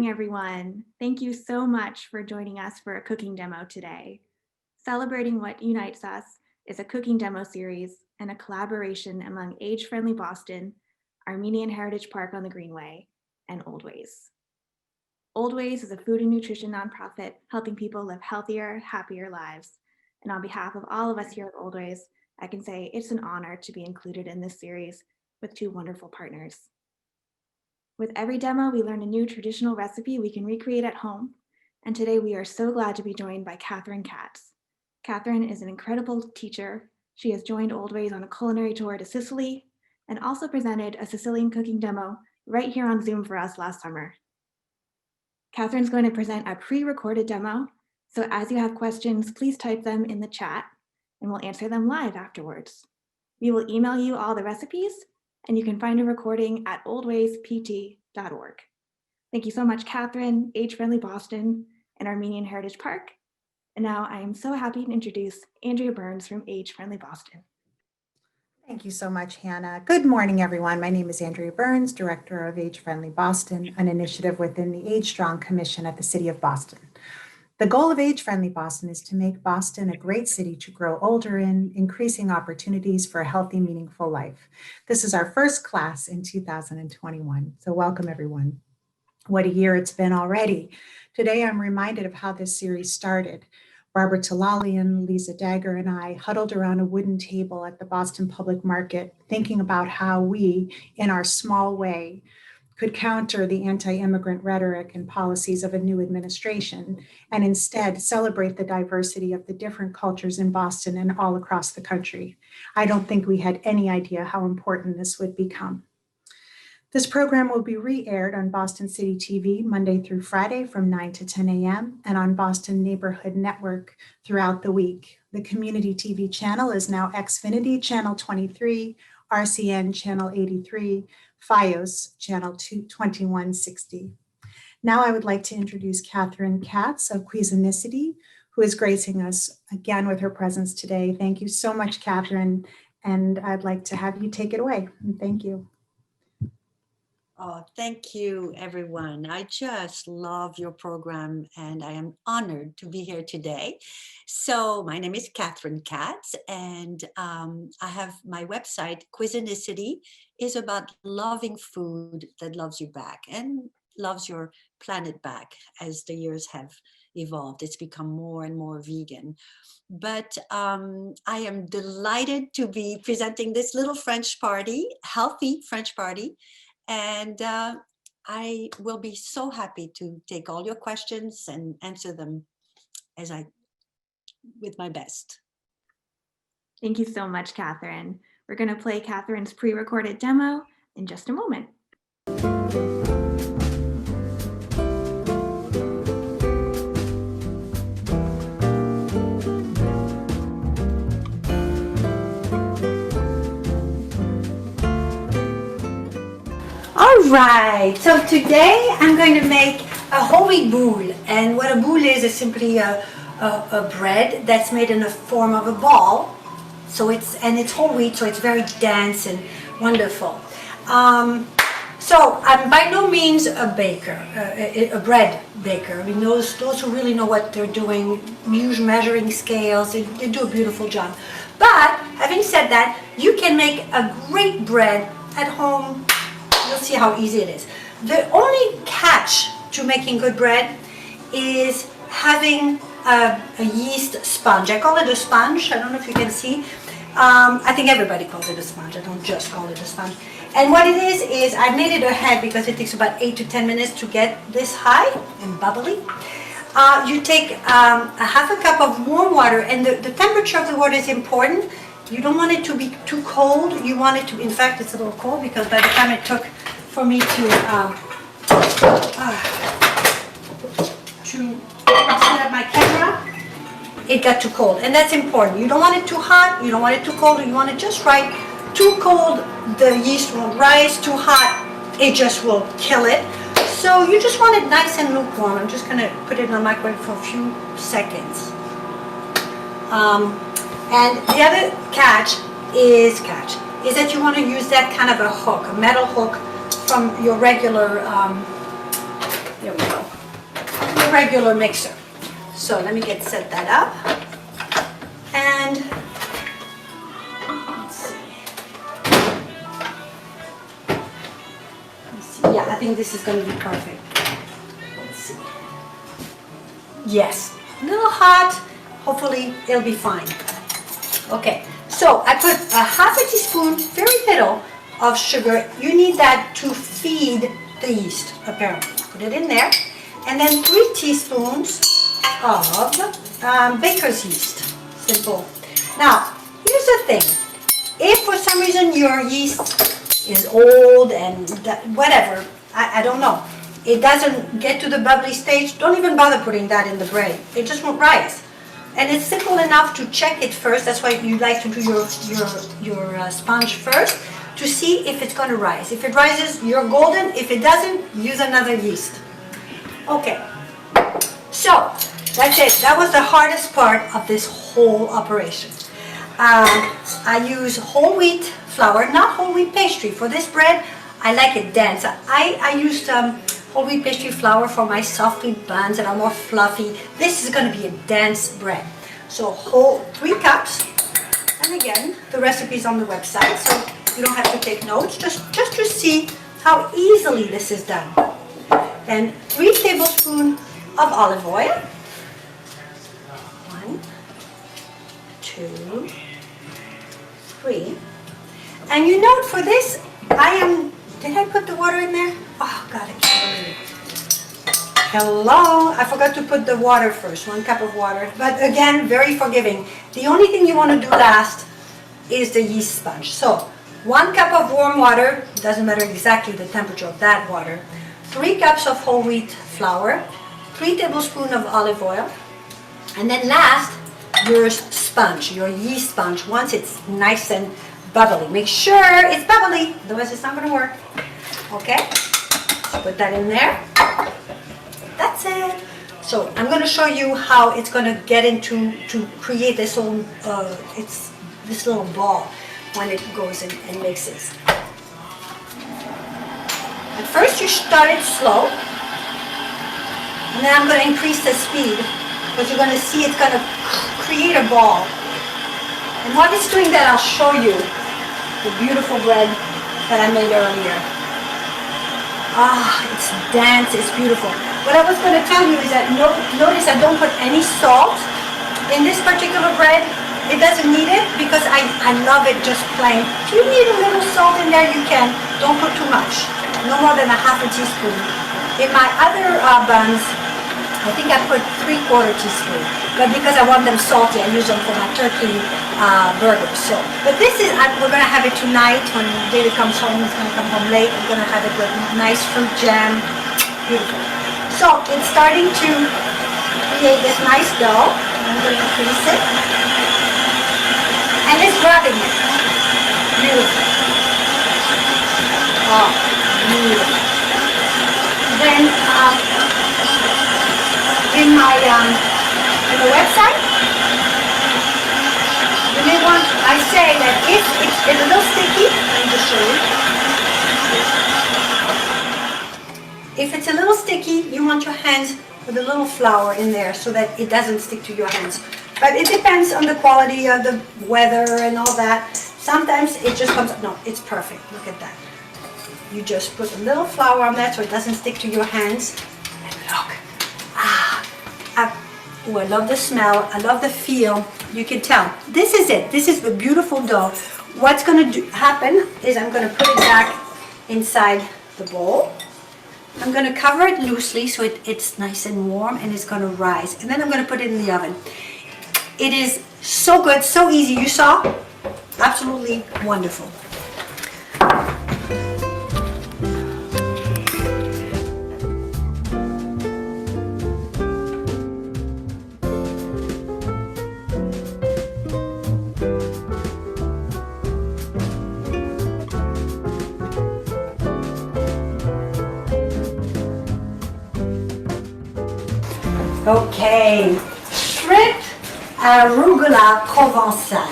Everyone. Thank you so much for joining us for a cooking demo today. Celebrating What Unites Us is a cooking demo series and a collaboration among Age-Friendly Boston, Armenian Heritage Park on the Greenway, and Oldways. Oldways is a food and nutrition nonprofit helping people live healthier, happier lives. And on behalf of all of us here at Oldways, I can say it's an honor to be included in this series with two wonderful partners. With every demo, we learn a new traditional recipe we can recreate at home. And today we are so glad to be joined by Catherine Katz. Catherine is an incredible teacher. She has joined Oldways on a culinary tour to Sicily and also presented a Sicilian cooking demo right here on Zoom for us last summer. Catherine's going to present a pre-recorded demo. So as you have questions, please type them in the chat and we'll answer them live afterwards. We will email you all the recipes and you can find a recording at oldwayspt.org. Thank you so much, Catherine, Age-Friendly Boston, and Armenian Heritage Park. And now I am so happy to introduce Andrea Burns from Age-Friendly Boston. Thank you so much, Hannah. Good morning, everyone. My name is Andrea Burns, Director of Age-Friendly Boston, an initiative within the Age Strong Commission at the City of Boston. The goal of Age-Friendly Boston is to make Boston a great city to grow older in, increasing opportunities for a healthy, meaningful life. This is our first class in 2021, so welcome everyone. What a year it's been already. Today I'm reminded of how this series started. Barbara Talalian, Lisa Dagger, and I huddled around a wooden table at the Boston Public Market, thinking about how we, in our small way, could counter the anti-immigrant rhetoric and policies of a new administration, and instead celebrate the diversity of the different cultures in Boston and all across the country. I don't think we had any idea how important this would become. This program will be re-aired on Boston City TV Monday through Friday from 9 to 10 a.m. and on Boston Neighborhood Network throughout the week. The community TV channel is now Xfinity Channel 23, RCN Channel 83, FiOS Channel 2160. Now I would like to introduce Catherine Katz of Cuisinicity, who is gracing us again with her presence today. Thank you so much, Catherine, and I'd like to have you take it away. Thank you. Oh, thank you, everyone. I just love your program and I am honored to be here today. So my name is Catherine Katz and I have my website, Cuisinicity, is about loving food that loves you back and loves your planet back as the years have evolved. It's become more and more vegan. But I am delighted to be presenting this little French party, healthy French party. And I will be so happy to take all your questions and answer them with my best. Thank you so much, Catherine. We're going to play Catherine's pre-recorded demo in just a moment. All right, so today I'm going to make a whole wheat boule, and what a boule is simply a bread that's made in the form of a ball. So it's whole wheat, so it's very dense and wonderful. So I'm by no means a baker, a bread baker. I mean, those who really know what they're doing use measuring scales. They do a beautiful job. But having said that, you can make a great bread at home. You'll see how easy it is. The only catch to making good bread is having a yeast sponge. I call it a sponge. I don't know if you can see. I think everybody calls it a sponge. I don't just call it a sponge. And what it is I've made it ahead because it takes about 8 to 10 minutes to get this high and bubbly. You take a half a cup of warm water, and the temperature of the water is important. You don't want it to be too cold. You want it to, in fact, it's a little cold because by the time it took for me to set up my camera, it got too cold. And that's important. You don't want it too hot. You don't want it too cold. You want it just right. Too cold, the yeast won't rise. Too hot, it just will kill it. So you just want it nice and lukewarm. I'm just going to put it in the microwave for a few seconds. And the other catch is that you want to use that kind of a hook, a metal hook from your regular, there we go. regular mixer. So let me set that up. And let's see. Yeah, I think this is going to be perfect. Let's see. Yes, a little hot. Hopefully it'll be fine. Okay, so I put a half a teaspoon, very little, of sugar. You need that to feed the yeast, apparently. Put it in there. And then 3 teaspoons of baker's yeast. Simple. Now, here's the thing. If for some reason your yeast is old and whatever, I don't know, it doesn't get to the bubbly stage, don't even bother putting that in the bread. It just won't rise. And it's simple enough to check it first. That's why you like to do your sponge first to see if it's going to rise. If it rises, you're golden. If it doesn't, use another yeast. Okay. So that's it. That was the hardest part of this whole operation. I use whole wheat flour, not whole wheat pastry. For this bread, I like it dense. I used whole wheat pastry flour for my soft wheat buns that are more fluffy. This is going to be a dense bread. So whole 3 cups. And again, the recipe is on the website, so you don't have to take notes, just to see how easily this is done. Then 3 tablespoons of olive oil. 1, 2, 3. And you note for this, did I put the water in there? Oh God, I can't believe it. Hello, I forgot to put the water first, 1 cup of water. But again, very forgiving. The only thing you want to do last is the yeast sponge. So 1 cup of warm water, doesn't matter exactly the temperature of that water. 3 cups of whole wheat flour, 3 tablespoons of olive oil, and then last, your sponge, your yeast sponge, once it's nice and bubbly. Make sure it's bubbly, otherwise it's not going to work. Okay, so put that in there. That's it. So I'm going to show you how it's going to get into, to create this whole, it's this little ball when it goes in and mixes. At first you start it slow, and then I'm going to increase the speed, because you're going to see it's going to create a ball. And while it's doing that, I'll show you the beautiful bread that I made earlier. Ah, it's dense, it's beautiful. What I was going to tell you is that notice I don't put any salt in this particular bread. It doesn't need it because I love it just plain. If you need a little salt in there, you can. Don't put too much. No more than a half a teaspoon. In my other buns, I think I put 3/4 teaspoon. But because I want them salty, I use them for my turkey burgers. So, but this is, we're going to have it tonight when David comes home. He's going to come home late. We're going to have it with nice fruit jam. Beautiful. So it's starting to create this nice dough. I'm going to increase it. And it's grabbing it. Beautiful. Oh, beautiful. Then in my in the website, you may want, I say that if it's a little sticky, let me just show you. If it's a little sticky, you want your hands with a little flour in there so that it doesn't stick to your hands. But it depends on the quality of the weather and all that. Sometimes it just comes, no, it's perfect. Look at that. You just put a little flour on that so it doesn't stick to your hands. And look. Oh, I love the smell. I love the feel. You can tell. This is it. This is the beautiful dough. What's going to happen is I'm going to put it back inside the bowl. I'm going to cover it loosely so it's nice and warm and it's going to rise. And then I'm going to put it in the oven. It is so good, so easy. You saw? Absolutely wonderful. Okay, shrimp Arugula Provençal.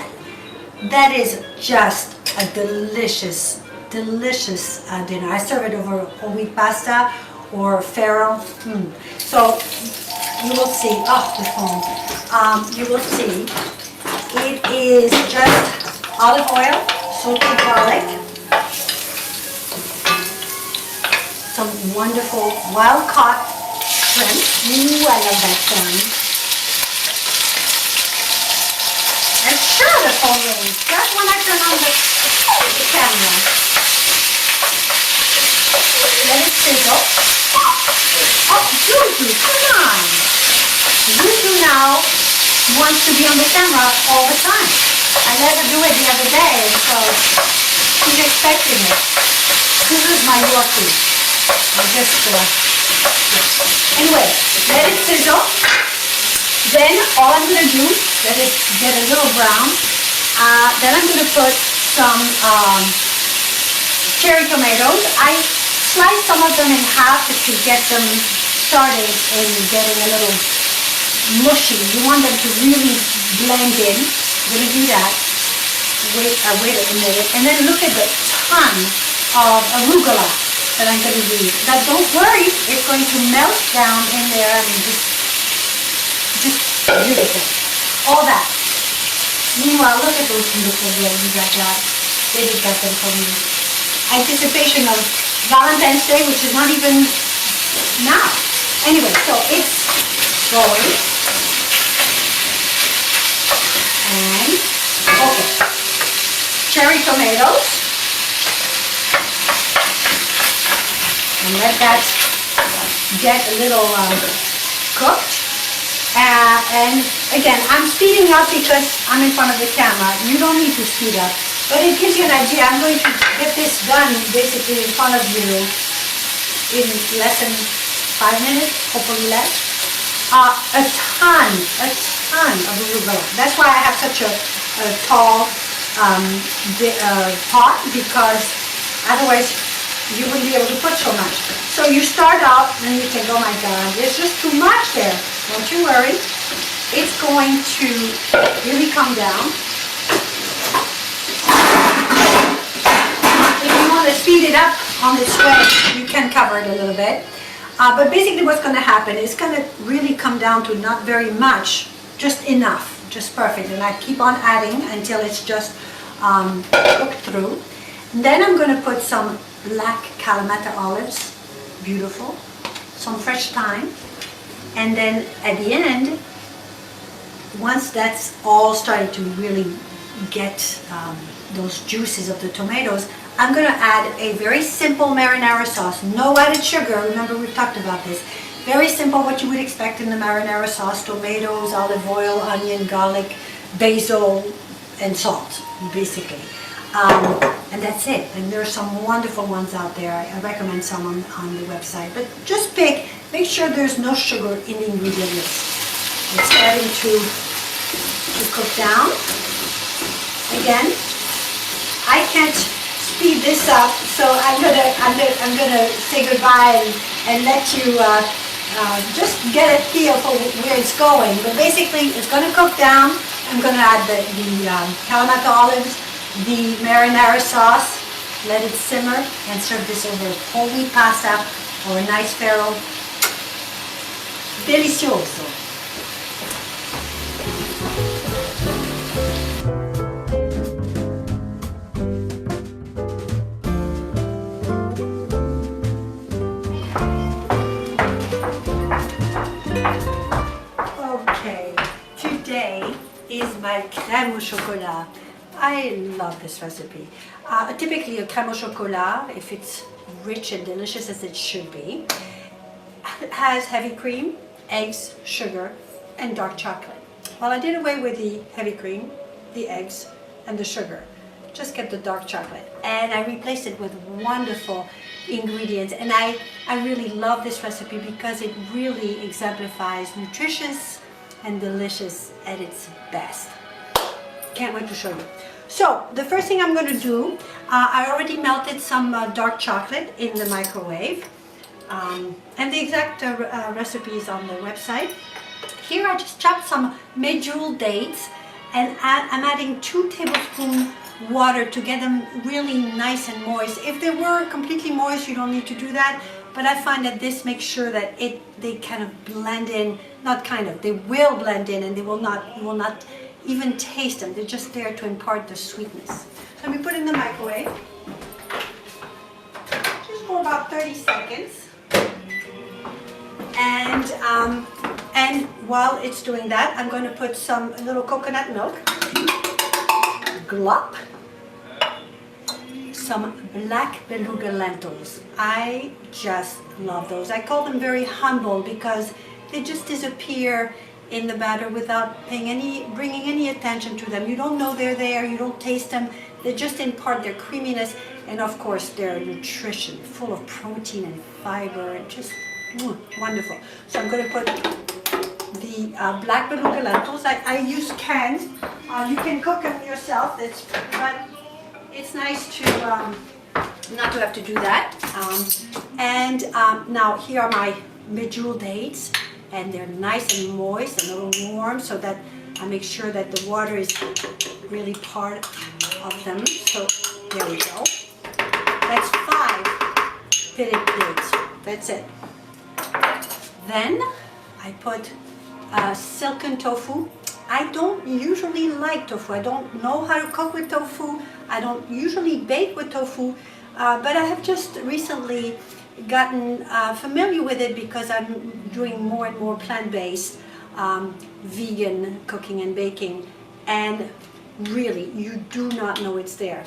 That is just a delicious, delicious dinner. I serve it over whole wheat pasta or farro. So you will see, oh, the foam. You will see, it is just olive oil, salted garlic, some wonderful wild-caught shrimp. Ooh, I love that sound. And sure, the phone rings. Just when I turn on the camera. Let it sizzle. Oh, Juju, come on. Juju now wants to be on the camera all the time. I let her do it the other day, and so she's expecting it. This is my Yorkie. Anyway, let it sizzle. Then all I'm going to do, let it get a little brown. Then I'm going to put some cherry tomatoes. I slice some of them in half to get them started in getting a little mushy. You want them to really blend in. I'm going to do that. Wait a minute. And then look at the ton of arugula that I'm going to use. Now don't worry, it's going to melt down in there and just beautiful. All that. Meanwhile, look at those beautiful roses I got. They did got them for me. Anticipation of Valentine's Day, which is not even now. Anyway, so it's going. And, okay. Cherry tomatoes. And let that get a little cooked. And again, I'm speeding up because I'm in front of the camera. You don't need to speed up, but it gives you an idea. I'm going to get this done basically in front of you in less than 5 minutes, hopefully less. A ton of arugula. That's why I have such a tall pot, because otherwise you wouldn't be able to put so much. So you start out and you think, oh my God, there's just too much there. Don't you worry. It's going to really come down. If you want to speed it up on its way, you can cover it a little bit. But basically what's going to happen is going to really come down to not very much, just enough, just perfect. And I keep on adding until it's just cooked through. And then I'm going to put some black Kalamata olives, beautiful, some fresh thyme, and then at the end, once that's all started to really get those juices of the tomatoes, I'm going to add a very simple marinara sauce, no added sugar. Remember, we talked about this. Very simple, what you would expect in the marinara sauce: tomatoes, olive oil, onion, garlic, basil, and salt, basically. And that's it. And there are some wonderful ones out there. I recommend some on the website. But just make sure there's no sugar in the ingredient list. It's starting to cook down. Again, I can't speed this up, so I'm gonna say goodbye and let you just get a feel for where it's going. But basically, it's gonna cook down. I'm gonna add the Kalamata olives, the marinara sauce, let it simmer, and serve this over whole wheat pasta or a nice farro. Delicioso. Okay, today is my crème au chocolat. I love this recipe. Typically a crème au chocolat, if it's rich and delicious as it should be, has heavy cream, eggs, sugar, and dark chocolate. Well, I did away with the heavy cream, the eggs, and the sugar. Just get the dark chocolate. And I replaced it with wonderful ingredients. And I really love this recipe because it really exemplifies nutritious and delicious at its best. Can't wait to show you. So the first thing I'm going to do, I already melted some dark chocolate in the microwave. And the exact recipe is on the website. Here I just chopped some medjool dates, and I'm adding 2 tablespoons water to get them really nice and moist. If they were completely moist, you don't need to do that. but I find that this makes sure that they kind of blend in, not kind of, they will blend in, and you will not even taste them. They're just there to impart the sweetness. So let me put it in the microwave. Just for about 30 seconds. And while it's doing that, I'm going to put some little coconut milk, glop, some black beluga lentils. I just love those. I call them very humble because they just disappear in the batter without bringing any attention to them. You don't know they're there, you don't taste them. They just impart their creaminess and of course their nutrition, full of protein and fiber and just wonderful. So I'm going to put the black beluga lentils. I use canned. You can cook them yourself, but it's nice to not to have to do that. Now here are my medjool dates, and they're nice and moist and a little warm, so that I make sure that the water is really part of them. So there we go. That's 5 pitted dates. That's it. Then I put silken tofu. I don't usually like tofu. I don't know how to cook with tofu. I don't usually bake with tofu, but I have just recently gotten familiar with it because I'm doing more and more plant-based vegan cooking and baking, and really you do not know it's there.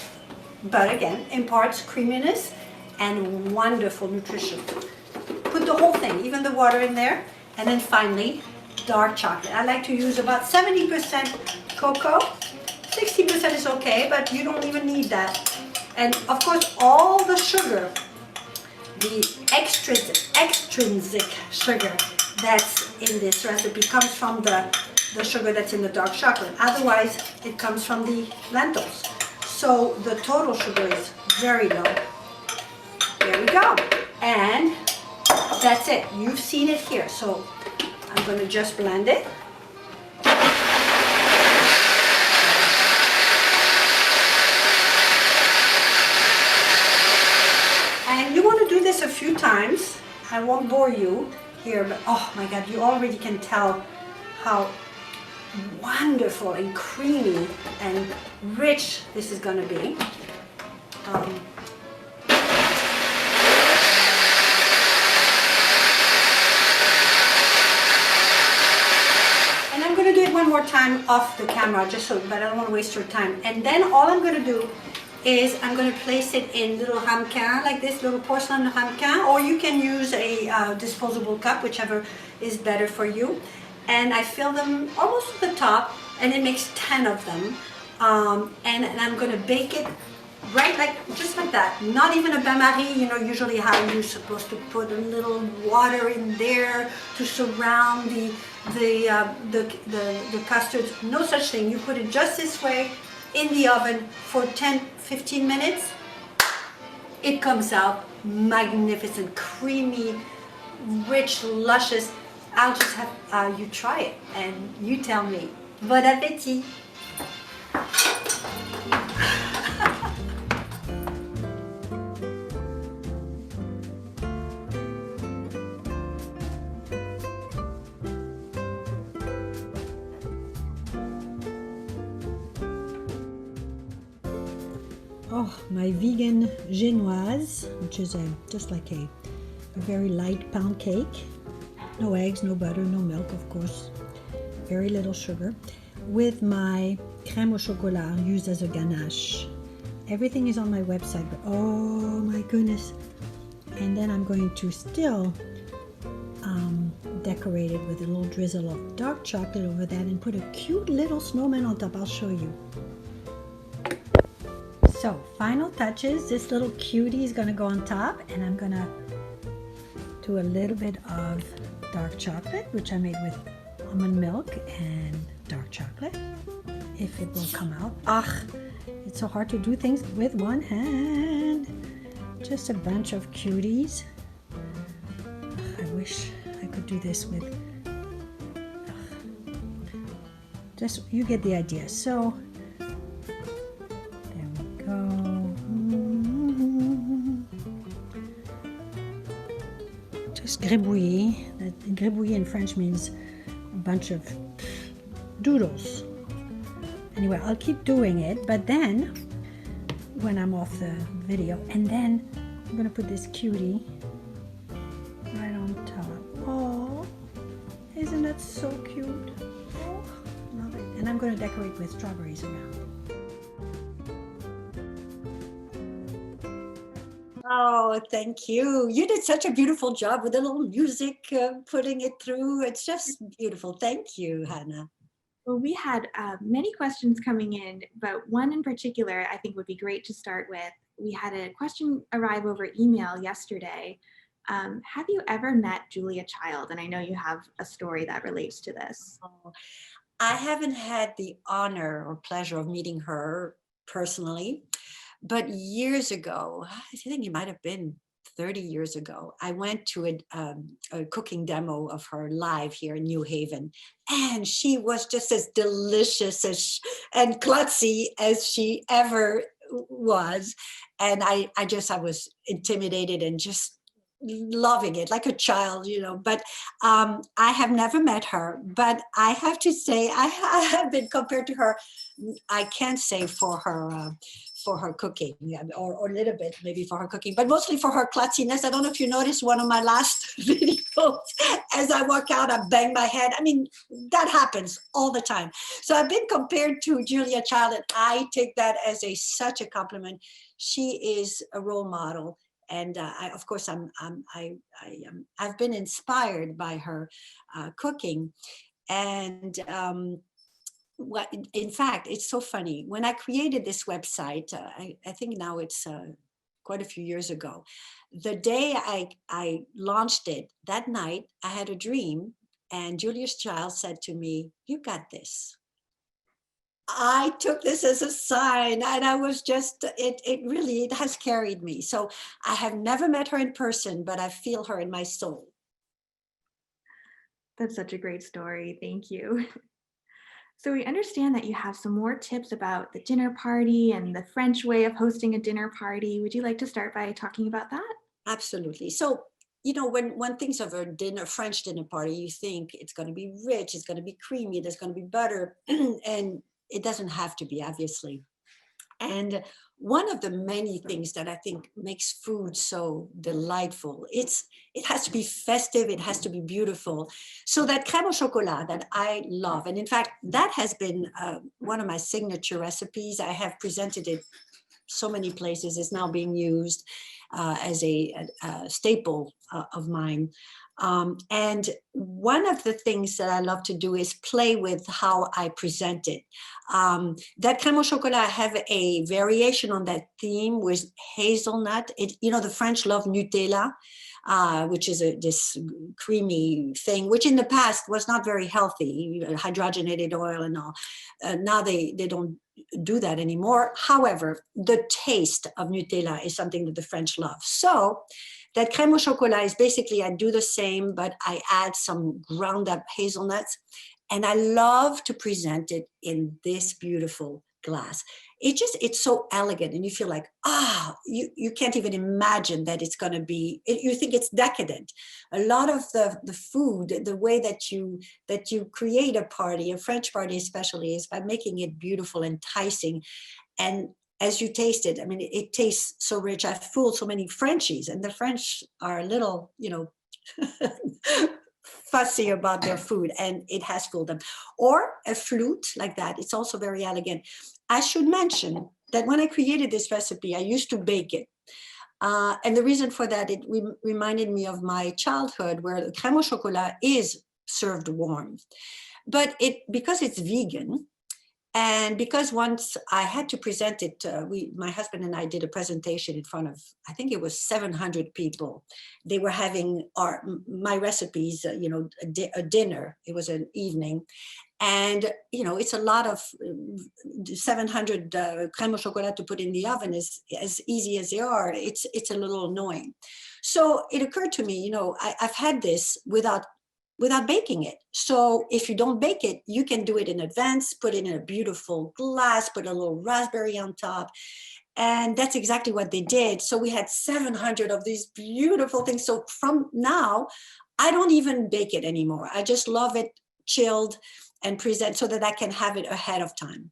But again, imparts creaminess and wonderful nutrition. Put the whole thing, even the water in there, and then finally dark chocolate. I like to use about 70% cocoa. 60% is okay, but you don't even need that. And of course, all the sugar, the extrinsic sugar that's in this recipe comes from the sugar that's in the dark chocolate. Otherwise, it comes from the lentils. So the total sugar is very low. There we go. And that's it. You've seen it here. So I'm going to just blend it. And you want to do this a few times. I won't bore you here, but oh my God, you already can tell how wonderful and creamy and rich this is going to be. And I'm going to do it one more time off the camera, just so, but I don't want to waste your time. And then all I'm going to do is I'm going to place it in little ramequin, like this, little porcelain ramequin, or you can use a disposable cup, whichever is better for you. And I fill them almost to the top, and it makes 10 of them. And I'm going to bake it right, just like that. Not even a bain-marie, you know, usually how you're supposed to put a little water in there to surround the custards. No such thing. You put it just this way in the oven for 10-15 minutes. It comes out magnificent, creamy, rich, luscious. I'll just have you try it and you tell me. Bon appétit! Oh, my vegan génoise, which is just like a very light pound cake. No eggs, no butter, no milk, of course. Very little sugar. With my crème au chocolat used as a ganache. Everything is on my website, but oh my goodness. And then I'm going to still decorate it with a little drizzle of dark chocolate over that and put a cute little snowman on top. I'll show you. So, final touches. This little cutie is going to go on top, and I'm going to do a little bit of dark chocolate, which I made with almond milk and dark chocolate, if it will come out. It's so hard to do things with one hand. Just a bunch of cuties. I wish I could do this with, just, you get the idea. So, there we go. this gribouille. Gribouille in French means a bunch of doodles. Anyway, I'll keep doing it, but then when I'm off the video, and then I'm gonna put this cutie right on top. Oh, isn't that so cute? Oh, love it. And I'm gonna decorate with strawberries around. Oh, thank you. You did such a beautiful job with the little music, putting it through. It's just beautiful. Thank you, Hannah. Well, we had many questions coming in, but one in particular I think would be great to start with. We had a question arrive over email yesterday. Have you ever met Julia Child? And I know you have a story that relates to this. Oh, I haven't had the honor or pleasure of meeting her personally, but years ago, I think it might have been 30 years ago, I went to a cooking demo of her live here in New Haven, and she was just as delicious and klutzy as she ever was. And I was intimidated and just loving it like a child, but I have never met her, but I have to say I have been compared to her. I can't say for her cooking, or a little bit maybe for her cooking, but mostly for her klutziness. I don't know if you noticed one of my last videos, as I walk out, I bang my head. I mean, that happens all the time. So I've been compared to Julia Child, and I take that as such a compliment. She is a role model. And I've been inspired by her cooking. And in fact, it's so funny. When I created this website, I think now it's quite a few years ago. The day I launched it, that night, I had a dream, and Julia Child said to me, "You got this." I took this as a sign, and I was just, it has carried me. So I have never met her in person, but I feel her in my soul. That's such a great story. Thank you. So we understand that you have some more tips about the dinner party and the French way of hosting a dinner party. Would you like to start by talking about that? Absolutely. So, when one thinks of a French dinner party, you think it's going to be rich, it's going to be creamy, there's going to be butter, and it doesn't have to be, obviously. And one of the many things that I think makes food so delightful, it has to be festive, it has to be beautiful. So that crème au chocolat that I love, and in fact, that has been one of my signature recipes. I have presented it so many places. It's now being used as a staple of mine. And one of the things that I love to do is play with how I present it. That crème au chocolat, I have a variation on that theme with hazelnut. The French love Nutella, which is this creamy thing, which in the past was not very healthy, hydrogenated oil and all. Now they don't do that anymore. However, the taste of Nutella is something that the French love. So that crème au chocolat is basically, I do the same, but I add some ground up hazelnuts, and I love to present it in this beautiful glass. It's so elegant, and you feel like, you can't even imagine that it's going to be, you think it's decadent. A lot of the food, the way that you create a party, a French party especially, is by making it beautiful, enticing. And as you taste it, I mean, it tastes so rich. I've fooled so many Frenchies, and the French are a little, fussy about their food, and it has fooled them. Or a flute like that, it's also very elegant. I should mention that when I created this recipe, I used to bake it. And the reason for that, it reminded me of my childhood, where the crème au chocolat is served warm. But because it's vegan, and because once I had to present it, my husband and I did a presentation in front of, I think it was 700 people. They were having my recipes, a dinner. It was an evening. And, it's a lot of 700 crème au chocolat to put in the oven. Is as easy as they are. It's a little annoying. So it occurred to me, I've had this without baking it. So if you don't bake it, you can do it in advance, put it in a beautiful glass, put a little raspberry on top. And that's exactly what they did. So we had 700 of these beautiful things. So from now, I don't even bake it anymore. I just love it chilled and present so that I can have it ahead of time.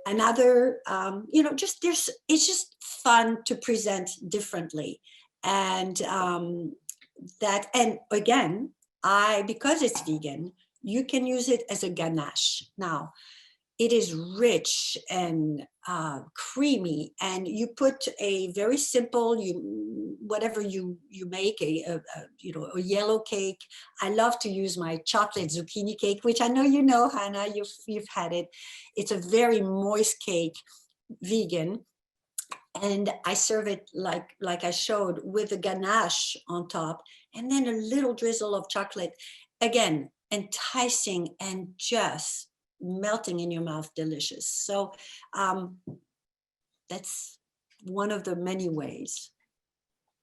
Another, it's just fun to present differently. And and again, because it's vegan, you can use it as a ganache. Now, it is rich and creamy, and you put a very simple, whatever you make, a yellow cake. I love to use my chocolate zucchini cake, which I know you know, Hannah, you've had it. It's a very moist cake, vegan, and I serve it like I showed, with a ganache on top, and then a little drizzle of chocolate. Again, enticing and just melting in your mouth, delicious. So that's one of the many ways.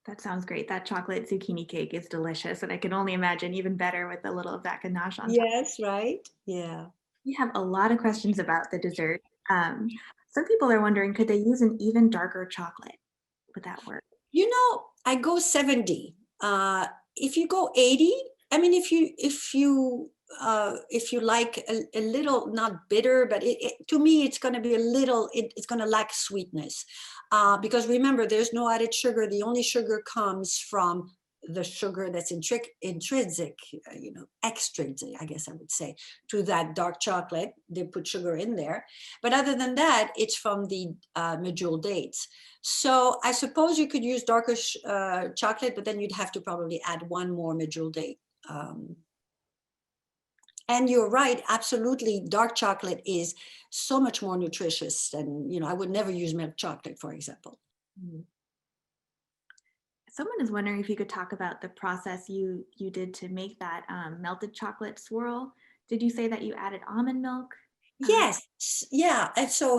That sounds great. That chocolate zucchini cake is delicious, and I can only imagine even better with a little of that ganache on top. Yes, right? Yeah. We have a lot of questions about the dessert. Some people are wondering, could they use an even darker chocolate? Would that work? I go 70. If you go 80, I mean, if you like a little, not bitter, but to me, it's going to be a little, it's going to lack sweetness. Because remember, there's no added sugar. The only sugar comes from the sugar that's intrinsic, extrinsic, I guess I would say, to that dark chocolate. They put sugar in there. But other than that, it's from the medjool dates. So I suppose you could use darker chocolate, but then you'd have to probably add one more medjool date. And you're right, absolutely. Dark chocolate is so much more nutritious than, I would never use milk chocolate, for example. Mm-hmm. Someone is wondering if you could talk about the process you did to make that melted chocolate swirl. Did you say that you added almond milk? Yes, yeah. And so,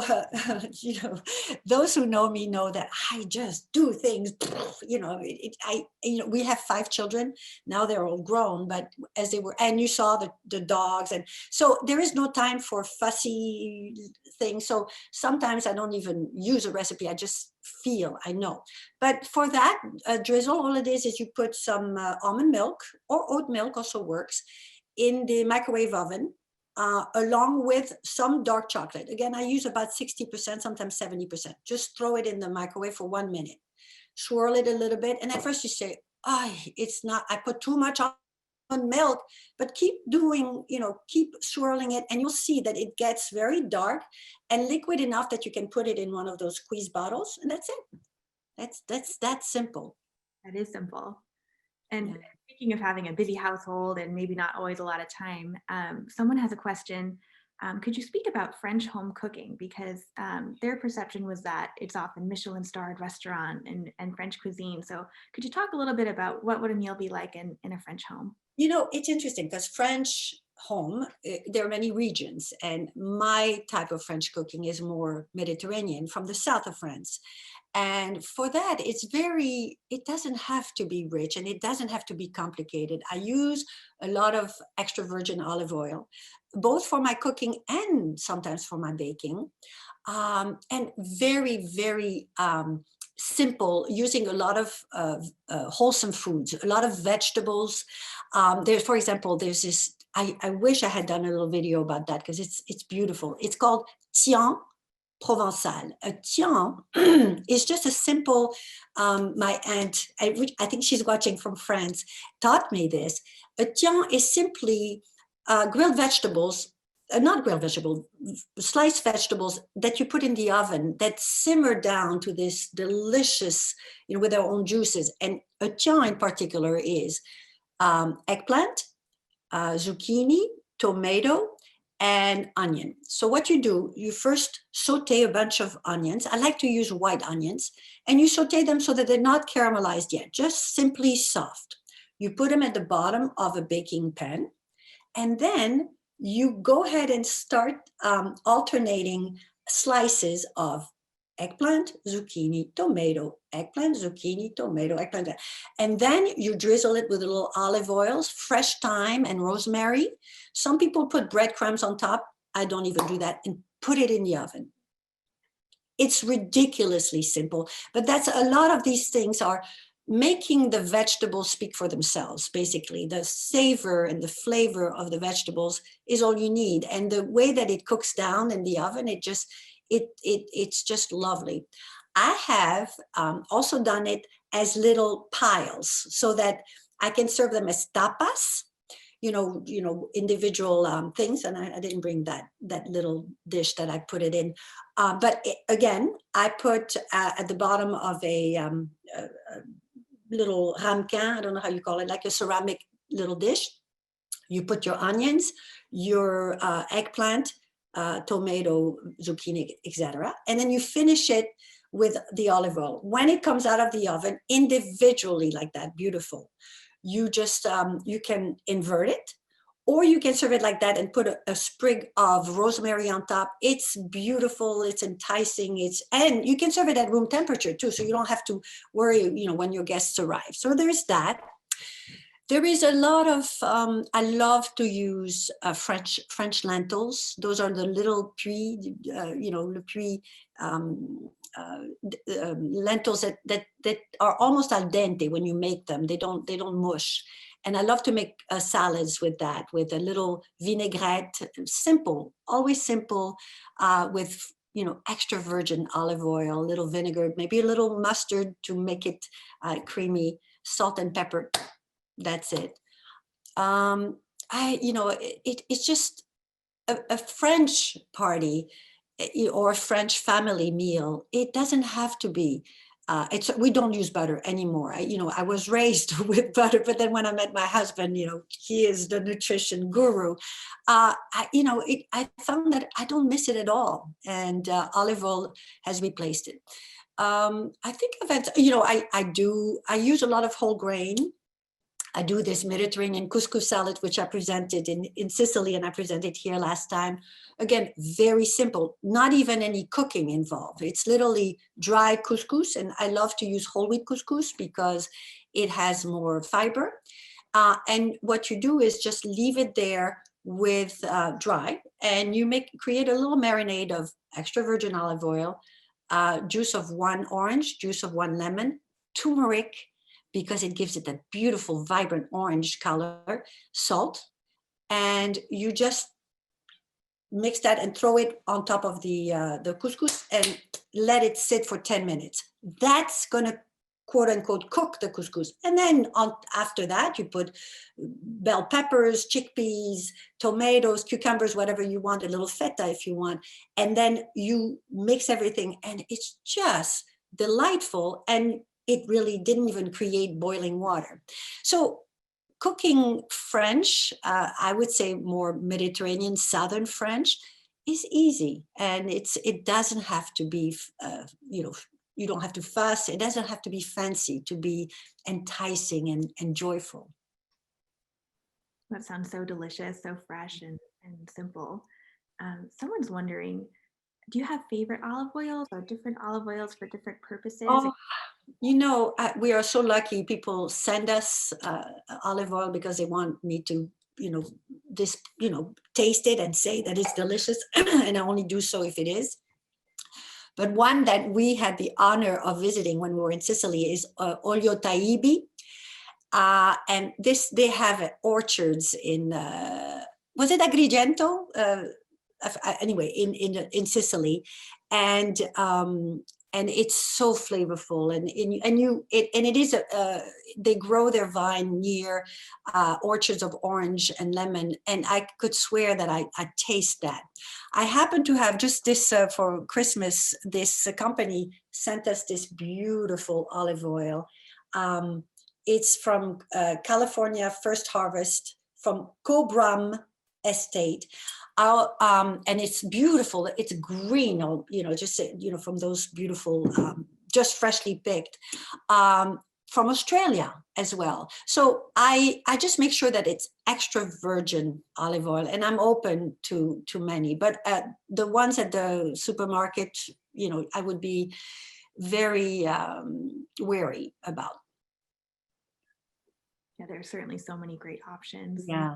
those who know me know that I just do things, we have 5 children. Now they're all grown, but as they were, and you saw the dogs. And so there is no time for fussy things. So sometimes I don't even use a recipe. I just I know. But for that drizzle, all it is you put some almond milk, or oat milk also works, in the microwave oven. Along with some dark chocolate. Again, I use about 60%, sometimes 70%. Just throw it in the microwave for 1 minute. Swirl it a little bit. And at first you say, it's not, I put too much on milk, but keep doing, keep swirling it, and you'll see that it gets very dark and liquid enough that you can put it in one of those squeeze bottles, and that's it. That's that simple. That is simple. And speaking of having a busy household and maybe not always a lot of time, someone has a question. Could you speak about French home cooking? Because their perception was that it's often Michelin-starred restaurant and French cuisine. So could you talk a little bit about what would a meal be like in a French home? It's interesting because French home, there are many regions, and my type of French cooking is more Mediterranean, from the south of France. And for that, it doesn't have to be rich, and it doesn't have to be complicated. I use a lot of extra virgin olive oil, both for my cooking and sometimes for my baking. And very, very simple, using a lot of wholesome foods, a lot of vegetables. For example, there's this, I wish I had done a little video about that because it's beautiful. It's called thym Provençal. A thym is just a simple, my aunt, I think she's watching from France, taught me this. A thym is simply grilled vegetables, not grilled vegetables, sliced vegetables that you put in the oven that simmer down to this delicious, with their own juices. And a thym in particular is eggplant, zucchini, tomato, and onion. So what you do, you first saute a bunch of onions. I like to use white onions, and you saute them so that they're not caramelized yet, just simply soft. You put them at the bottom of a baking pan, and then you go ahead and start alternating slices of eggplant, zucchini, tomato, eggplant, zucchini, tomato, eggplant. And then you drizzle it with a little olive oils, fresh thyme, and rosemary. Some people put breadcrumbs on top. I don't even do that, and put it in the oven. It's ridiculously simple, but that's a lot of these things are making the vegetables speak for themselves. Basically, the savor and the flavor of the vegetables is all you need. And the way that it cooks down in the oven, it's just lovely. I have also done it as little piles so that I can serve them as tapas, individual things. And I didn't bring that little dish that I put it in. But again, I put at the bottom of a little ramequin, I don't know how you call it, like a ceramic little dish. You put your onions, your eggplant, tomato, zucchini, etc. And then you finish it with the olive oil. When it comes out of the oven, individually like that, beautiful. You just, you can invert it, or you can serve it like that and put a sprig of rosemary on top. It's beautiful, it's enticing, and you can serve it at room temperature too, so you don't have to worry, when your guests arrive. So there's that. There is a lot of, I love to use French lentils. Those are the little le puy lentils that are almost al dente when you make them. They don't mush. And I love to make salads with that, with a little vinaigrette, simple, always simple, with extra virgin olive oil, a little vinegar, maybe a little mustard to make it creamy, salt and pepper. That's it. It's just a French party or a French family meal. It doesn't have to be. We don't use butter anymore. I was raised with butter, but then when I met my husband, he is the nutrition guru. I found that I don't miss it at all, and olive oil has replaced it. I think of it. I use a lot of whole grain. I do this Mediterranean couscous salad, which I presented in Sicily, and I presented here last time. Again, very simple, not even any cooking involved. It's literally dry couscous, and I love to use whole wheat couscous because it has more fiber. And what you do is just leave it there with dry, and you create a little marinade of extra virgin olive oil, juice of 1 orange, juice of 1 lemon, turmeric, because it gives it a beautiful, vibrant orange color, salt, and you just mix that and throw it on top of the couscous and let it sit for 10 minutes. That's gonna, quote unquote, cook the couscous. And then after that, you put bell peppers, chickpeas, tomatoes, cucumbers, whatever you want, a little feta if you want. And then you mix everything, and it's just delightful. And it really didn't even create boiling water. So cooking French, I would say more Mediterranean, Southern French, is easy. And it doesn't have to be, you don't have to fuss. It doesn't have to be fancy to be enticing and joyful. That sounds so delicious, so fresh and simple. Someone's wondering, do you have favorite olive oils or different olive oils for different purposes? Oh, we are so lucky. People send us olive oil because they want me to, taste it and say that it's delicious. And I only do so if it is. But one that we had the honor of visiting when we were in Sicily is Olio Taibi. And they have orchards in, was it Agrigento? Anyway, in Sicily, and it's so flavorful, and it is they grow their vine near orchards of orange and lemon, and I could swear that I taste that. I happen to have just this for Christmas. This company sent us this beautiful olive oil. It's from California First Harvest from Cobram Estate. And it's beautiful. It's green, from those beautiful, just freshly picked, from Australia as well. So I just make sure that it's extra virgin olive oil, and I'm open to many, but the ones at the supermarket, I would be very wary about. Yeah, there's certainly so many great options. Yeah.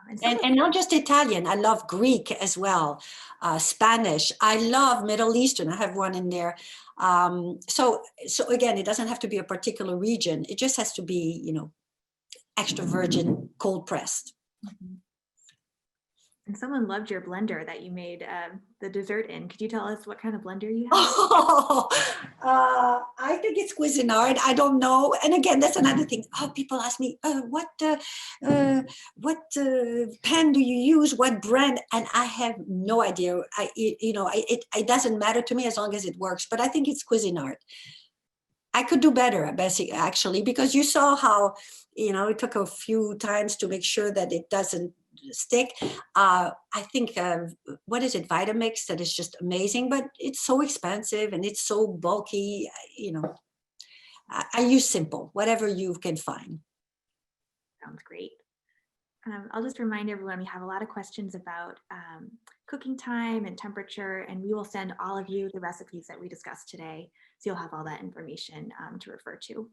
And And not just Italian, I love Greek as well, Spanish. I love Middle Eastern. I have one in there. So again, it doesn't have to be a particular region. It just has to be, you know, extra virgin, cold pressed. Mhm. And someone loved your blender that you made the dessert in. Could you tell us what kind of blender you have? Oh, I think it's Cuisinart. I don't know. And again, that's another thing. Oh, people ask me, what pen do you use? What brand? And I have no idea. It doesn't matter to me as long as it works. But I think it's Cuisinart. I could do better, basically, actually, because you saw how, you know, it took a few times to make sure that it doesn't stick. I think, what is it, Vitamix, that is just amazing, but it's so expensive and it's so bulky. You know, I use simple, whatever you can find. Sounds great. I'll just remind everyone we have a lot of questions about cooking time and temperature, and we will send all of you the recipes that we discussed today. So you'll have all that information to refer to.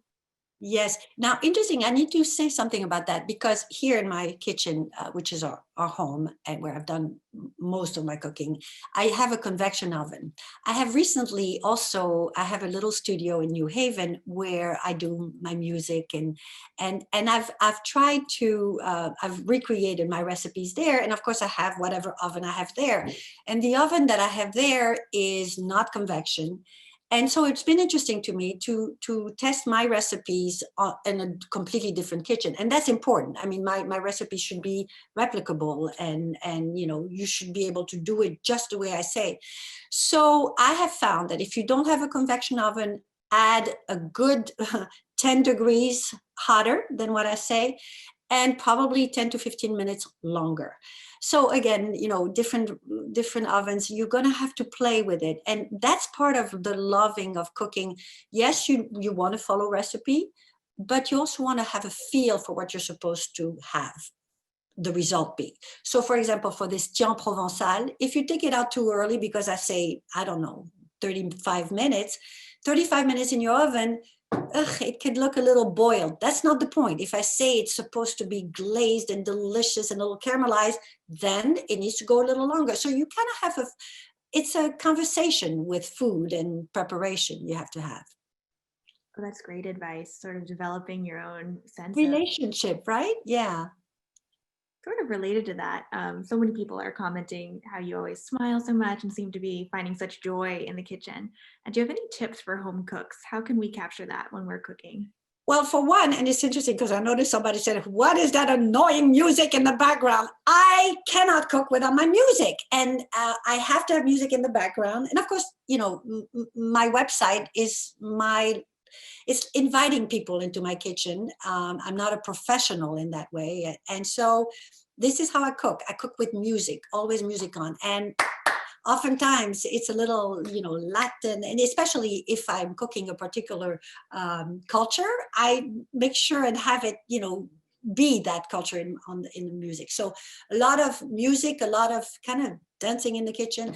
Yes. Now, interesting. I need to say something about that because here in my kitchen, which is our home and where I've done most of my cooking, I have a convection oven. I have recently also, I have a little studio in New Haven where I do my music and I've tried to, I've recreated my recipes there. And of course I have whatever oven I have there. And the oven that I have there is not convection. And so it's been interesting to me to test my recipes in a completely different kitchen. And that's important. I mean, my recipe should be replicable and you know, you should be able to do it just the way I say. So I have found that if you don't have a convection oven, add a good 10 degrees hotter than what I say, and probably 10 to 15 minutes longer. So again, you know, different ovens, you're going to have to play with it. And that's part of the loving of cooking. Yes, you want to follow recipe, but you also want to have a feel for what you're supposed to have the result be. So for example, for this Tian Provençal, if you take it out too early, because I say, I don't know, 35 minutes in your oven, it could look a little boiled. That's not the point. If I say it's supposed to be glazed and delicious and a little caramelized, then it needs to go a little longer. So you kind of have it's a conversation with food and preparation you have to have. Oh, that's great advice, sort of developing your own sense Relationship, right? Yeah. sort of related to that. So many people are commenting how you always smile so much and seem to be finding such joy in the kitchen. And do you have any tips for home cooks? How can we capture that when we're cooking? Well, for one, and it's interesting because I noticed somebody said, what is that annoying music in the background? I cannot cook without my music. And I have to have music in the background. And of course, you know, my website is it's inviting people into my kitchen. I'm not a professional in that way. And so this is how I cook. I cook with music, always music on. And oftentimes it's a little, you know, Latin, and especially if I'm cooking a particular culture, I make sure and have it, you know, be that culture in the music. So a lot of music, a lot of kind of dancing in the kitchen.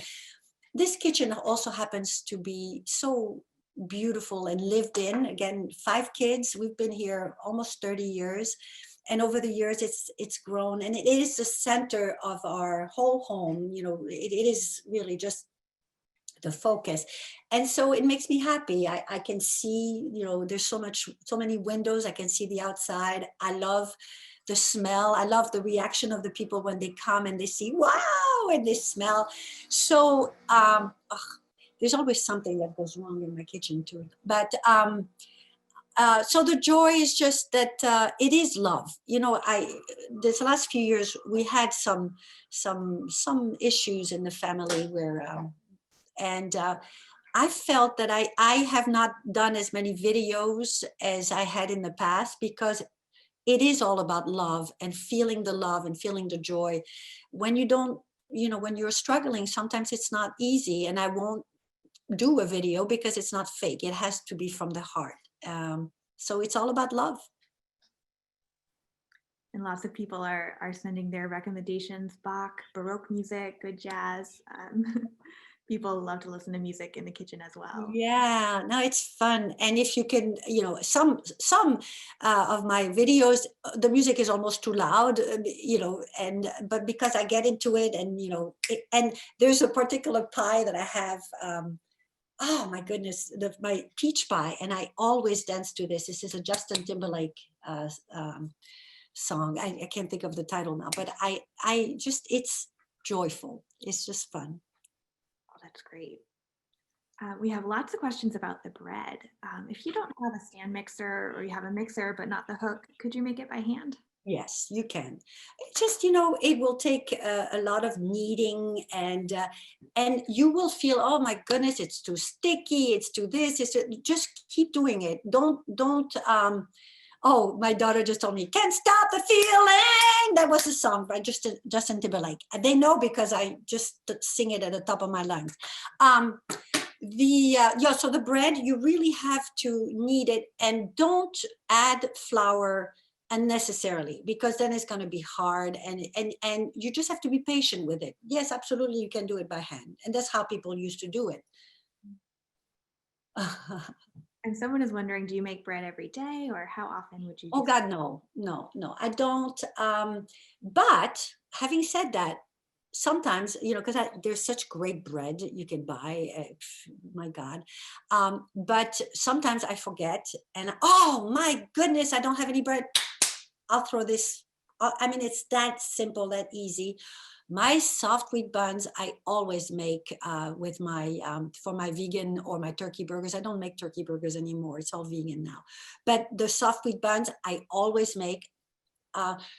This kitchen also happens to be so beautiful and lived in. Again, 5 kids. We've been here almost 30 years. And over the years, it's grown, and it is the center of our whole home. You know, it is really just the focus. And so it makes me happy. I can see, you know, there's so many windows. I can see the outside. I love the smell. I love the reaction of the people when they come and they see, wow, and they smell. So there's always something that goes wrong in my kitchen too. But so the joy is just that it is love. You know, this last few years we had some issues in the family where, I felt that I have not done as many videos as I had in the past because it is all about love and feeling the love and feeling the joy. When you don't, you know, when you're struggling, sometimes it's not easy, and I won't do a video because it's not fake. It has to be from the heart. So it's all about love. And lots of people are sending their recommendations: Bach, Baroque music, good jazz. People love to listen to music in the kitchen as well. Yeah, no, it's fun. And if you can, some of my videos, the music is almost too loud, but because I get into it, and and there's a particular pie that I have. Oh my goodness, my peach pie, and I always dance to this. This is a Justin Timberlake song. I can't think of the title now, but I just, it's joyful. It's just fun. Oh, that's great. We have lots of questions about the bread. If you don't have a stand mixer, or you have a mixer but not the hook, could you make it by hand? Yes, you can. It just, it will take a lot of kneading, and you will feel, oh my goodness, it's too sticky, it's too this, just keep doing it. Don't, oh, my daughter just told me, "Can't stop the feeling." That was a song by Justin Timberlake. They know because I just sing it at the top of my lungs. So the bread, you really have to knead it, and don't add flour unnecessarily, because then it's going to be hard, and you just have to be patient with it. Yes, absolutely, you can do it by hand, and that's how people used to do it. And someone is wondering, do you make bread every day, or how often would you do Oh God, no, I don't. But having said that, sometimes, because there's such great bread you can buy. My God. But sometimes I forget, and oh my goodness, I don't have any bread. I'll throw this. I mean, it's that simple, that easy. My soft wheat buns, I always make with my for my vegan or my turkey burgers. I don't make turkey burgers anymore. It's all vegan now. But the soft wheat buns, I always make.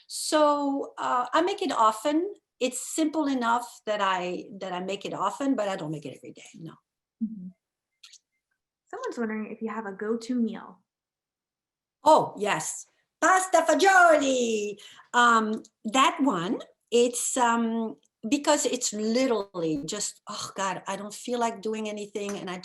So I make it often. It's simple enough that I make it often, but I don't make it every day. No. Mhm. Someone's wondering if you have a go-to meal. Oh yes, pasta fagioli. That one. It's because it's literally just, oh God, I don't feel like doing anything, and I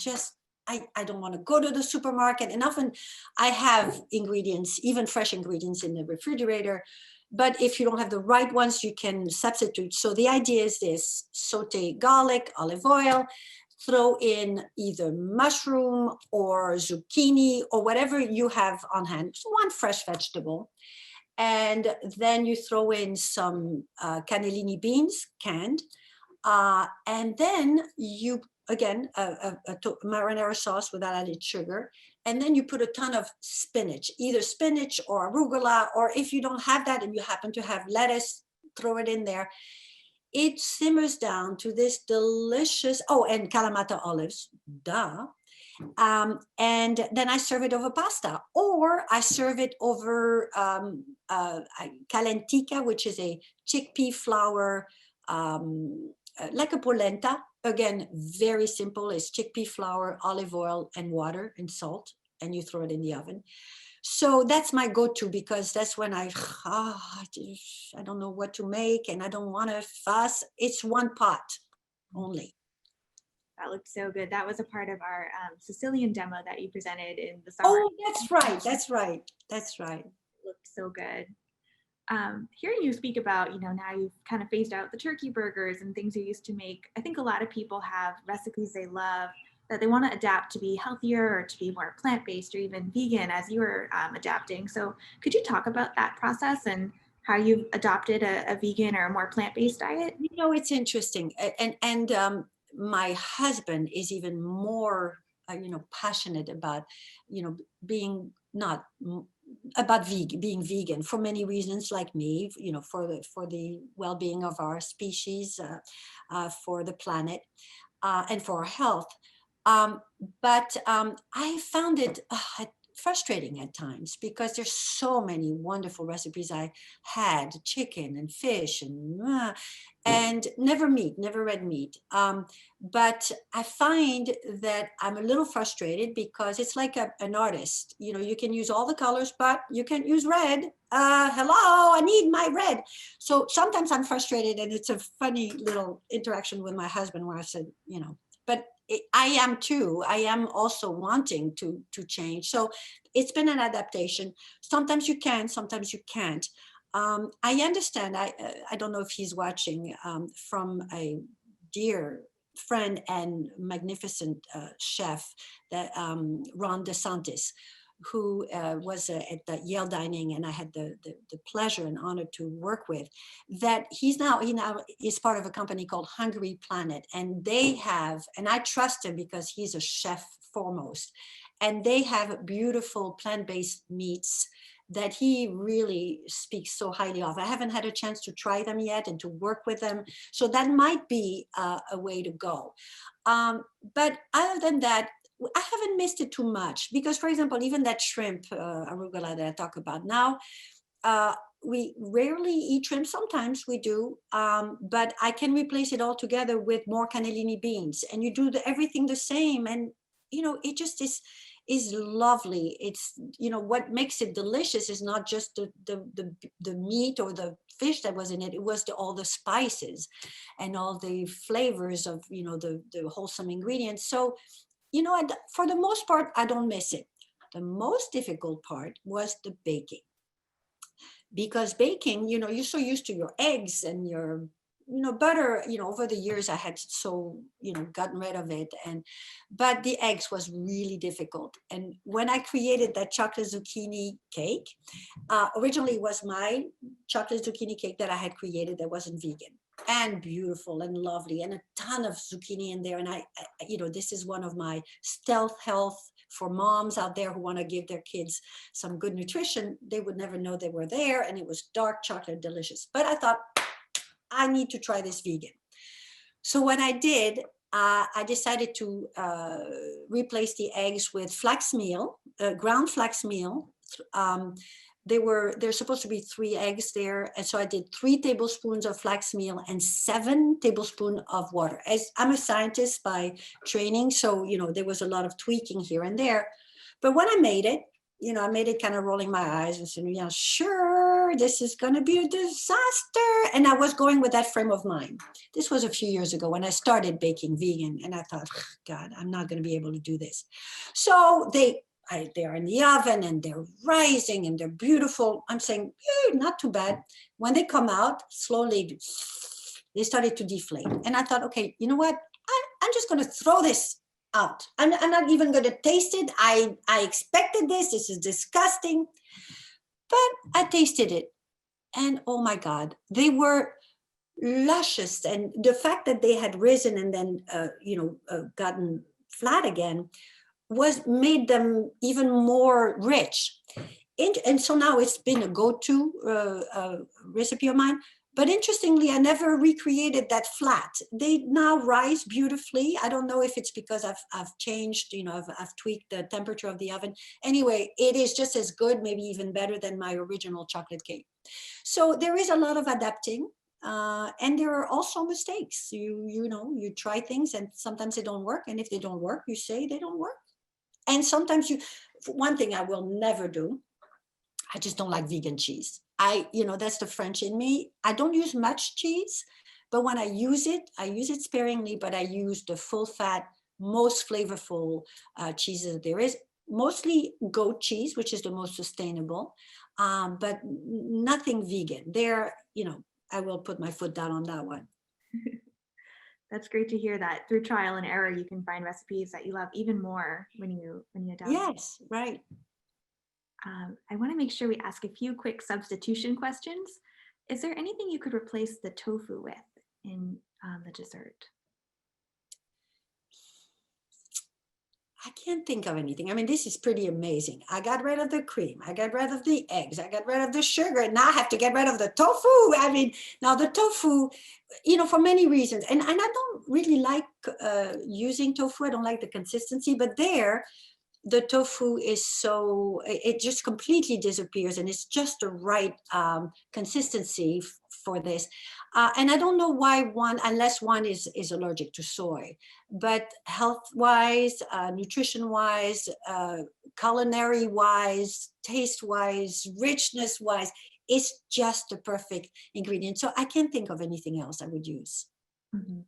don't want to go to the supermarket. And often I have ingredients, even fresh ingredients, in the refrigerator. But if you don't have the right ones, you can substitute. So the idea is this: saute garlic, olive oil, throw in either mushroom or zucchini or whatever you have on hand, so one fresh vegetable. And then you throw in some cannellini beans, canned. And then you, again, a marinara sauce without added sugar. And then you put a ton of spinach, either spinach or arugula, or if you don't have that and you happen to have lettuce, throw it in there. It simmers down to this delicious, oh, and Kalamata olives, duh. And then I serve it over pasta, or I serve it over calentica, which is a chickpea flour, like a polenta. Again, very simple. It's chickpea flour, olive oil, and water and salt, and you throw it in the oven. So that's my go-to, because that's when I don't know what to make, and I don't want to fuss. It's one pot only. That looked so good. That was a part of our Sicilian demo that you presented in the summer. Oh, that's right. That's right. That's right. It looked so good. Hearing you speak about, now you've kind of phased out the turkey burgers and things you used to make. I think a lot of people have recipes they love that they want to adapt to be healthier, or to be more plant-based, or even vegan, as you were adapting. So could you talk about that process and how you've adopted a vegan or a more plant-based diet? It's interesting. And my husband is even more, passionate about, being not about being vegan for many reasons, like me, for the well-being of our species, for the planet, and for our health. But I found it frustrating at times, because there's so many wonderful recipes I had: chicken and fish and never meat, never red meat. But I find that I'm a little frustrated, because it's like an artist. You can use all the colors, but you can't use red. Hello, I need my red. So sometimes I'm frustrated, and it's a funny little interaction with my husband, where I said, but I am too. I am also wanting to change. So it's been an adaptation. Sometimes you can, sometimes you can't. I understand. I don't know if he's watching, from a dear friend and magnificent chef, that Ron DeSantis, who was at the Yale Dining, and I had the pleasure and honor to work with, that he now is part of a company called Hungry Planet, and they have, and I trust him because he's a chef foremost, and they have beautiful plant-based meats that he really speaks so highly of. I haven't had a chance to try them yet and to work with them, so that might be a way to go. But other than that, I haven't missed it too much, because, for example, even that shrimp arugula that I talk about now, we rarely eat shrimp. Sometimes we do, but I can replace it altogether with more cannellini beans, and you do everything the same, and it just is lovely. It's what makes it delicious is not just the meat or the fish that was in it. It was all the spices and all the flavors of the wholesome ingredients. So for the most part, I don't miss it. The most difficult part was the baking, because baking, you're so used to your eggs and your butter. Over the years I had so gotten rid of it, but the eggs was really difficult. And when I created that chocolate zucchini cake, originally it was my chocolate zucchini cake that I had created that wasn't vegan, and beautiful and lovely, and a ton of zucchini in there. And I this is one of my stealth health for moms out there who want to give their kids some good nutrition. They would never know they were there, and it was dark chocolate, delicious. But I thought, I need to try this vegan. So what I did, I decided to replace the eggs with flax meal, ground flax meal. There's supposed to be 3 eggs there. And so I did 3 tablespoons of flax meal and 7 tablespoons of water. As I'm a scientist by training, so, there was a lot of tweaking here and there. But when I made it, I made it kind of rolling my eyes and saying, yeah, sure, this is going to be a disaster. And I was going with that frame of mind. This was a few years ago when I started baking vegan. And I thought, God, I'm not going to be able to do this. So they're in the oven and they're rising and they're beautiful. I'm saying, not too bad. When they come out, slowly, they started to deflate. And I thought, okay, you know what? I'm just going to throw this out. I'm not even going to taste it. I expected this. This is disgusting. But I tasted it. And oh my God, they were luscious. And the fact that they had risen and then, gotten flat again made them even more rich. And so now it's been a go-to recipe of mine. But interestingly, I never recreated that flat. They now rise beautifully. I don't know if it's because I've changed, I've tweaked the temperature of the oven. Anyway, it is just as good, maybe even better than my original chocolate cake. So there is a lot of adapting. And there are also mistakes. You try things and sometimes they don't work. And if they don't work, you say they don't work. And sometimes one thing I will never do, I just don't like vegan cheese. That's the French in me. I don't use much cheese, but when I use it sparingly, but I use the full fat, most flavorful cheeses that there is, mostly goat cheese, which is the most sustainable, but nothing vegan. I will put my foot down on that one. That's great to hear that through trial and error, you can find recipes that you love even more when you adapt. Yes, right. I want to make sure we ask a few quick substitution questions. Is there anything you could replace the tofu with in the dessert? I can't think of anything. I mean, this is pretty amazing. I got rid of the cream. I got rid of the eggs. I got rid of the sugar. And now I have to get rid of the tofu. I mean, now the tofu, for many reasons. And I don't really like using tofu. I don't like the consistency. But the tofu is it just completely disappears. And it's just the right consistency for this. And I don't know why unless one is allergic to soy, but health-wise, nutrition-wise, culinary-wise, taste-wise, richness-wise, it's just the perfect ingredient. So I can't think of anything else I would use. Mm-hmm.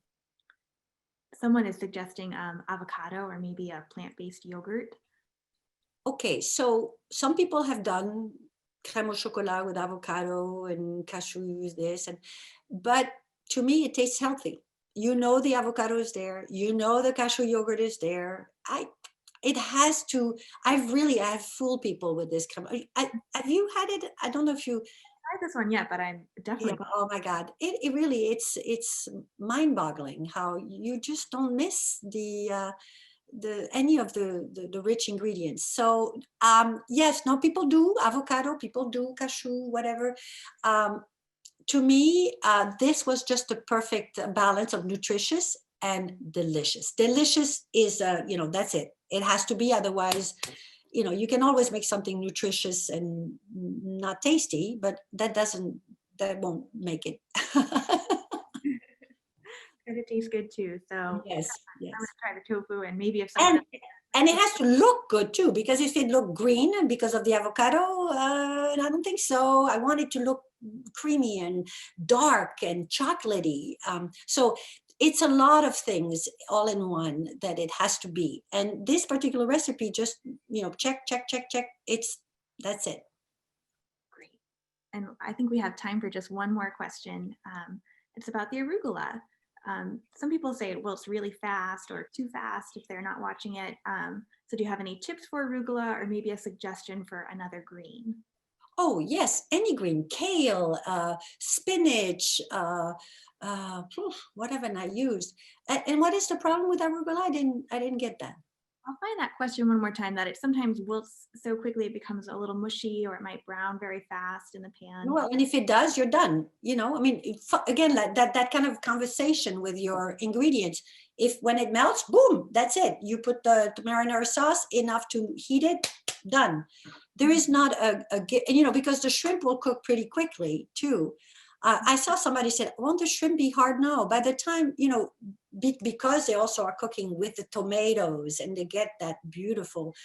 Someone is suggesting avocado or maybe a plant-based yogurt. Okay, so some people have done crème au chocolat with avocado and cashews, but to me, it tastes healthy. you know the avocado is there, you know the cashew yogurt is there. It has to, I've fooled people with this. Have you had it? I don't know if you, Tried this one yet, but I'm yeah, definitely. oh my God. It really, it's mind boggling how you just don't miss any of the rich ingredients. So yes, no, people do avocado, people do cashew, whatever. To me, this was just a perfect balance of nutritious and delicious. Delicious is, that's it. It has to be, otherwise, you can always make something nutritious and not tasty, but that won't make it. And it tastes good too. So I'm Yes, gonna yes. try the tofu, and maybe if someone And it has to look good too, because if it looked green because of the avocado, I don't think so. I want it to look creamy and dark and chocolatey. So it's a lot of things all in one that it has to be. And this particular recipe, just, check, check, check, check. That's it. great. And I think we have time for just one more question. It's about the arugula. Some people say, well, it's really fast or too fast if they're not watching it. So do you have any tips for arugula, or maybe a suggestion for another green? Oh yes, any green, kale, spinach, what haven't I used? And what is the problem with arugula? I didn't get that. I'll find that question one more time, that it sometimes wilts so quickly it becomes a little mushy, or it might brown very fast in the pan. Well, and if it does, you're done. I mean, again, like that kind of conversation with your ingredients. If when it melts, boom, that's it. You put the marinara sauce enough to heat it, done. There is not because the shrimp will cook pretty quickly too. I saw somebody said, won't the shrimp be hard? No, by the time, because they also are cooking with the tomatoes and they get that beautiful,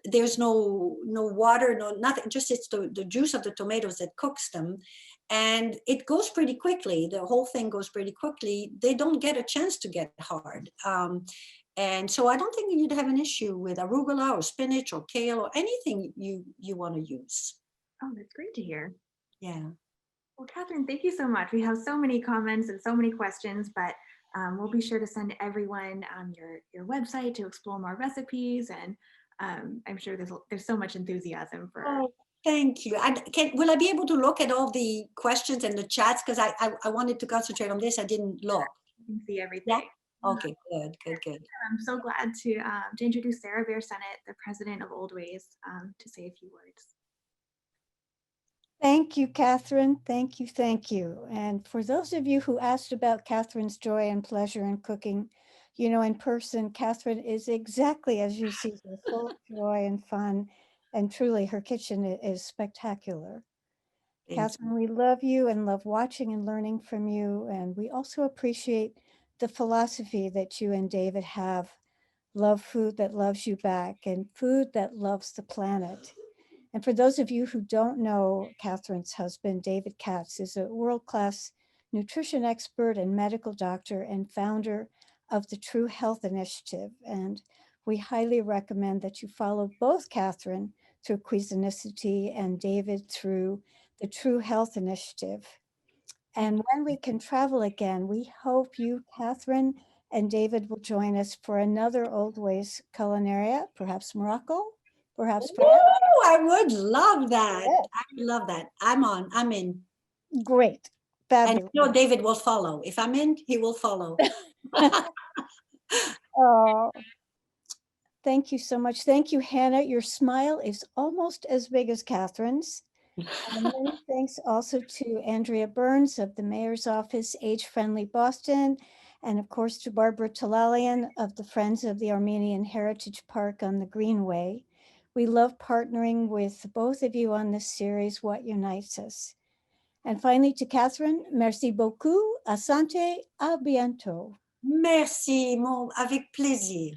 there's no water, no nothing, just it's the juice of the tomatoes that cooks them. And it goes pretty quickly. The whole thing goes pretty quickly. They don't get a chance to get hard. And so I don't think you'd have an issue with arugula or spinach or kale or anything you want to use. Oh, that's great to hear. Yeah. Well, Catherine, thank you so much. We have so many comments and so many questions, but we'll be sure to send everyone your website to explore more recipes. And I'm sure there's so much enthusiasm for. Oh, thank you. Will I be able to look at all the questions and the chats? Because I wanted to concentrate on this. I didn't look. You can see everything. Yeah. Okay, good. I'm so glad to introduce Sarah Bear-Sennett, the president of Oldways, to say a few words. Thank you, Catherine. Thank you, thank you. And for those of you who asked about Catherine's joy and pleasure in cooking, in person, Catherine is exactly as you see her, full of joy and fun. And truly, her kitchen is spectacular. Catherine, we love you and love watching and learning from you. And we also appreciate the philosophy that you and David have. Love food that loves you back, and food that loves the planet. And for those of you who don't know, Catherine's husband, David Katz, is a world-class nutrition expert and medical doctor and founder of the True Health Initiative. And we highly recommend that you follow both Catherine through Cuisinicity and David through the True Health Initiative. And when we can travel again, we hope you, Catherine, and David will join us for another Oldways Culinaria, perhaps Morocco, perhaps. Oh, I would love that. Yes. I would love that. I'm in. Great. Fabulous. And David will follow. If I'm in, he will follow. Oh, thank you so much. Thank you, Hannah. Your smile is almost as big as Catherine's. And many thanks also to Andrea Burns of the Mayor's Office, Age Friendly Boston, and of course to Barbara Talalian of the Friends of the Armenian Heritage Park on the Greenway. We love partnering with both of you on this series, What Unites Us. And finally to Catherine, merci beaucoup, asante, à bientôt. Merci, avec plaisir.